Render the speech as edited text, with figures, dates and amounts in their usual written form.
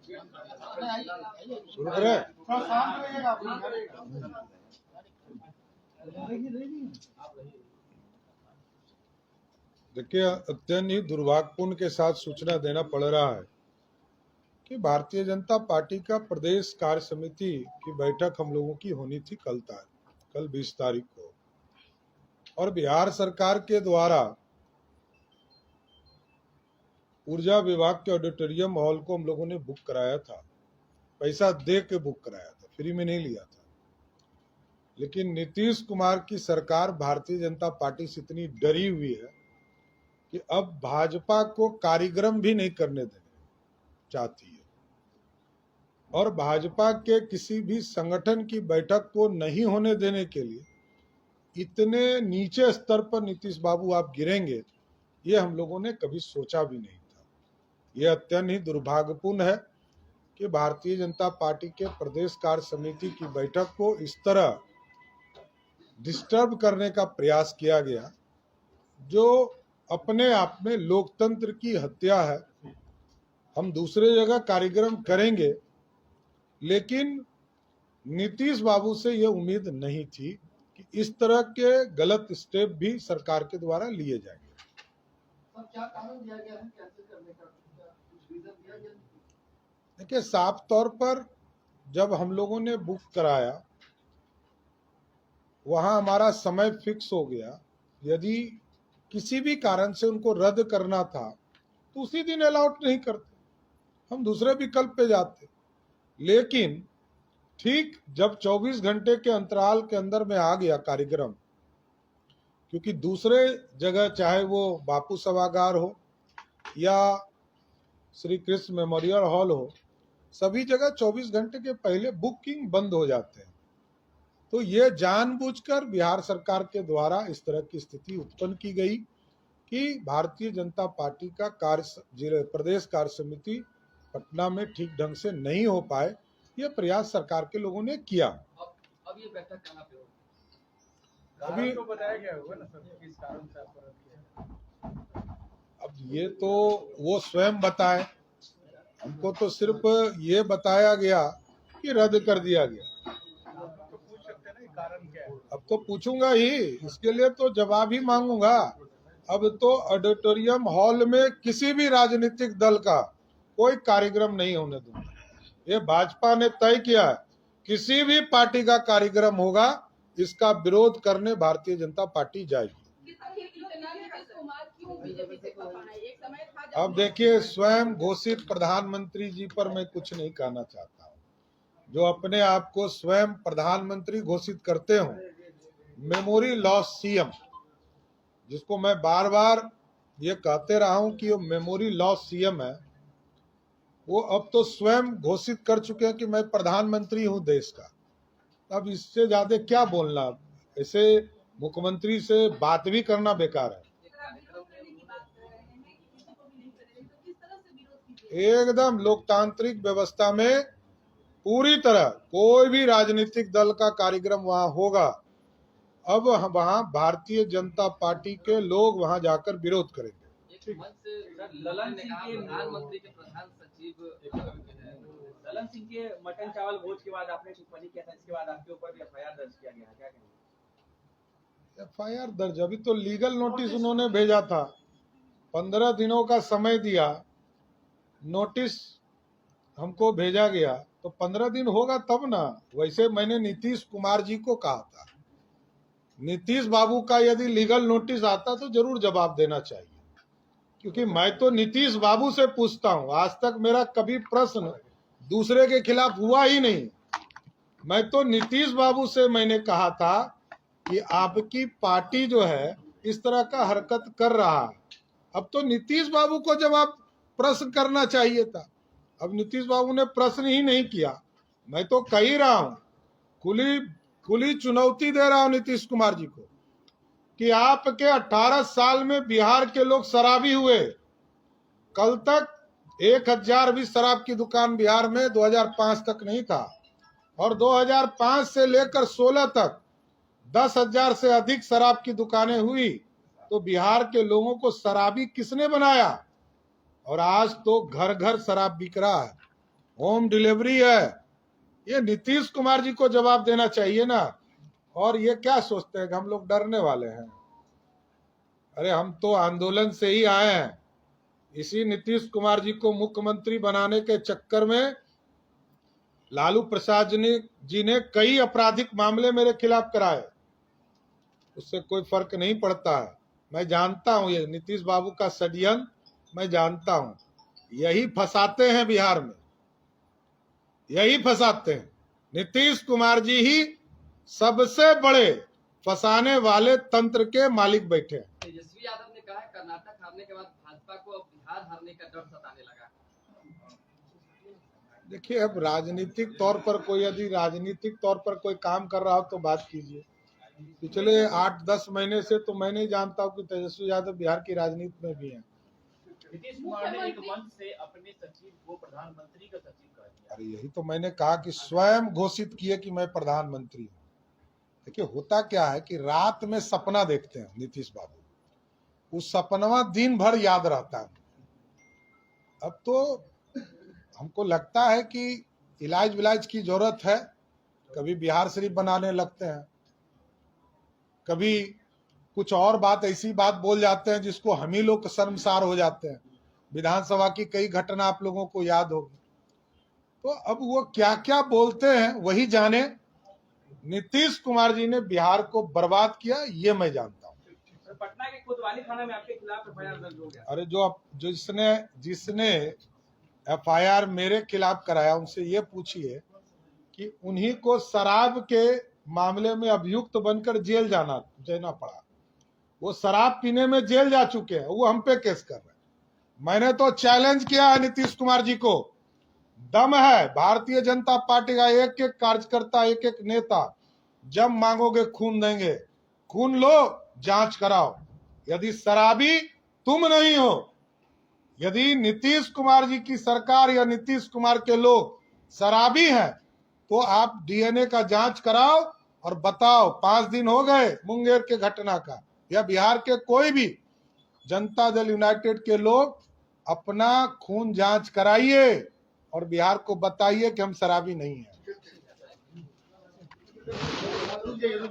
शुरू करें। देखिए, अत्यंत ही दुर्भाग्यपूर्ण के साथ सूचना देना पड़ रहा है कि भारतीय जनता पार्टी का प्रदेश कार्य समिति की बैठक हम लोगों की होनी थी कल 20 तारीख को, और बिहार सरकार के द्वारा ऊर्जा विभाग के ऑडिटोरियम हॉल को हम लोगों ने बुक कराया था, पैसा दे के बुक कराया था, फ्री में नहीं लिया था। लेकिन नीतीश कुमार की सरकार भारतीय जनता पार्टी से इतनी डरी हुई है कि अब भाजपा को कार्यक्रम भी नहीं करने देने चाहती है, और भाजपा के किसी भी संगठन की बैठक को नहीं होने देने के लिए इतने नीचे स्तर पर नीतीश बाबू आप गिरेंगे, ये हम लोगों ने कभी सोचा भी नहीं था। ये अत्यंत ही दुर्भाग्यपूर्ण है कि भारतीय जनता पार्टी के प्रदेश कार्य समिति की बैठक को इस तरह डिस्टर्ब करने का प्रयास किया गया, जो अपने आप में लोकतंत्र की हत्या है। हम दूसरे जगह कार्यक्रम करेंगे, लेकिन नीतीश बाबू से ये उम्मीद नहीं थी कि इस तरह के गलत स्टेप भी सरकार के द्वारा लिए जाएंगे। क्या कारण दिया गया है कैंसिल करने का? कुछ रीजन दिया गया? देखिए, साफ तौर पर जब हम लोगों ने बुक कराया, वहां हमारा समय फिक्स हो गया। यदि किसी भी कारण से उनको रद्द करना था तो उसी दिन अलाउट नहीं करते, हम दूसरे विकल्प पे जाते। लेकिन ठीक जब 24 घंटे के अंतराल के अंदर में आ गया कार्यक्रम, क्योंकि दूसरे जगह चाहे वो बापू सभागार हो या श्री कृष्ण मेमोरियल हॉल हो, सभी जगह 24 घंटे के पहले बुकिंग बंद हो जाते हैं। तो ये जानबूझकर बिहार सरकार के द्वारा इस तरह की स्थिति उत्पन्न की गई कि भारतीय जनता पार्टी का प्रदेश कार्य समिति पटना में ठीक ढंग से नहीं हो पाए। ये प्रयास सरकार के लोगों ने किया। अब ये बैठक कहाँ पे होगी? अभी तो बताया गया होगा ना सर, किस कारण से आपको रद्द किया? अब ये तो वो स्वयं बताए, हमको तो सिर्फ ये बताया गया कि रद्द कर दिया गया। तो पूछ सकते हैं ना कारण क्या है? अब तो पूछूंगा ही, इसके लिए तो जवाब ही मांगूंगा। अब तो ऑडिटोरियम हॉल में किसी भी राजनीतिक दल का कोई कार्यक्रम नहीं होने दूंगा। ये भाजपा ने तय किया है, किसी भी पार्टी का कार्यक्रम होगा इसका विरोध करने भारतीय जनता पार्टी जाएगी। अब देखिए, स्वयं घोषित प्रधानमंत्री जी पर मैं कुछ नहीं कहना चाहता हूँ, जो अपने आप को स्वयं प्रधानमंत्री घोषित करते हो। मेमोरी लॉस सीएम, जिसको मैं बार बार ये कहते रहा हूं कि वो मेमोरी लॉस सीएम है, वो अब तो स्वयं घोषित कर चुके हैं कि मैं प्रधानमंत्री हूं देश का। अब इससे ज्यादा क्या बोलना? ऐसे मुख्यमंत्री से बात भी करना बेकार है। एकदम लोकतांत्रिक व्यवस्था में पूरी तरह कोई भी राजनीतिक दल का कार्यक्रम वहां होगा, अब वहां भारतीय जनता पार्टी के लोग वहां जाकर विरोध करेंगे। ललन सिंह के प्रधानमंत्री के प्रधान सचिव ललन सिंह के मटन चावल भोज के बाद आपने टिप्पणी किया था, इसके बाद आपके ऊपर भी एफआईआर दर्ज किया गया, क्या कहेंगे? एफआईआर दर्ज? अभी तो लीगल नोटिस उन्होंने भेजा था, 15 दिनों का समय दिया, नोटिस हमको भेजा गया, तो 15 दिन होगा तब ना। वैसे मैंने नीतीश कुमार जी को कहा था, नीतीश बाबू का यदि लीगल नोटिस आता तो जरूर जवाब देना चाहिए, क्योंकि मैं तो नीतीश बाबू से पूछता हूं। आज तक मेरा कभी प्रश्न दूसरे के खिलाफ हुआ ही नहीं। मैं तो नीतीश बाबू से मैंने कहा था कि आपकी पार्टी जो है इस तरह का हरकत कर रहा है। अब तो नीतीश बाबू को जवाब प्रश्न करना चाहिए था। अब नीतीश बाबू ने प्रश्न ही नहीं किया। मैं तो कह ही रहा हूं, खुली चुनौती दे रहा हूं नीतीश कुमार जी को कि आपके 18 साल में बिहार के लोग शराबी हुए। कल तक 1000 भी शराब की दुकान बिहार में 2005 तक नहीं था, और 2005 से लेकर 16 तक 10,000 से अधिक शराब की दुकानें हुई। तो बिहार के लोगों को शराबी किसने बनाया? और आज तो घर घर शराब बिक रहा है। होम डिलीवरी है। ये नीतीश कुमार जी को जवाब देना चाहिए ना। और ये क्या सोचते हैं कि हम लोग डरने वाले हैं? अरे हम तो आंदोलन से ही आए हैं। इसी नीतीश कुमार जी को मुख्यमंत्री बनाने के चक्कर में लालू प्रसाद जी ने कई आपराधिक मामले मेरे खिलाफ कराए। उससे कोई फर्क नहीं पड़ता है। मैं जानता हूं ये नीतीश बाबू का षड्यंत्र मैं जानता हूं। यही फंसाते हैं बिहार में, यही फंसाते हैं। नीतीश कुमार जी ही सबसे बड़े फंसाने वाले तंत्र के मालिक बैठे हैं। तेजस्वी यादव ने कहा है कर्नाटक हारने के बाद भाजपा को अब बिहार हारने का डर सताने लगा। देखिए, अब राजनीतिक तौर पर कोई यदि राजनीतिक तौर पर कोई काम कर रहा हो तो बात कीजिए। पिछले 8-10 महीने से तो मैं नहीं जानता हूं कि तेजस्वी यादव बिहार की राजनीति में भी हैं। नीतीश कुमार ने एक मंच से अपने सचिव को प्रधानमंत्री का सचिव कह दिया। अरे यही तो मैंने कहा कि स्वयं घोषित किए कि मैं प्रधानमंत्री हूँ। देखिए, होता क्या है कि रात में सपना देखते हैं नीतीश बाबू, उस सपना दिन भर याद रहता है। अब तो हमको लगता है कि इलाज विलाज की जरूरत है। कभी बिहार शरीफ बनाने लगते हैं, कभी कुछ और बात ऐसी बात बोल जाते हैं जिसको हम ही लोग शर्मसार हो जाते हैं। विधानसभा की कई घटना आप लोगों को याद होगी। तो अब वो क्या क्या बोलते हैं वही जाने। नीतीश कुमार जी ने बिहार को बर्बाद किया, ये मैं जानता हूँ। सर, पटना के कोतवाली थाना में आपके खिलाफ एफआईआर दर्ज हो गया। अरे जिसने एफआईआर मेरे खिलाफ कराया उनसे ये पूछिए कि उन्हीं को शराब के मामले में अभियुक्त बनकर जेल जाना पड़ा। वो शराब पीने में जेल जा चुके हैं, वो हम पे केस कर रहे हैं। मैंने तो चैलेंज किया है नीतीश कुमार जी को। दम है भारतीय जनता पार्टी का एक एक कार्यकर्ता, एक एक नेता, जब मांगोगे खून देंगे। खून लो, जांच कराओ। यदि शराबी तुम नहीं हो, यदि नीतीश कुमार जी की सरकार या नीतीश कुमार के लोग शराबी हैं, तो आप डीएनए का जांच कराओ और बताओ। 5 दिन हो गए मुंगेर के घटना का, या बिहार के कोई भी जनता दल यूनाइटेड के लोग अपना खून जांच कराइए और बिहार को बताइए कि हम शराबी नहीं हैं। रुक जाइए।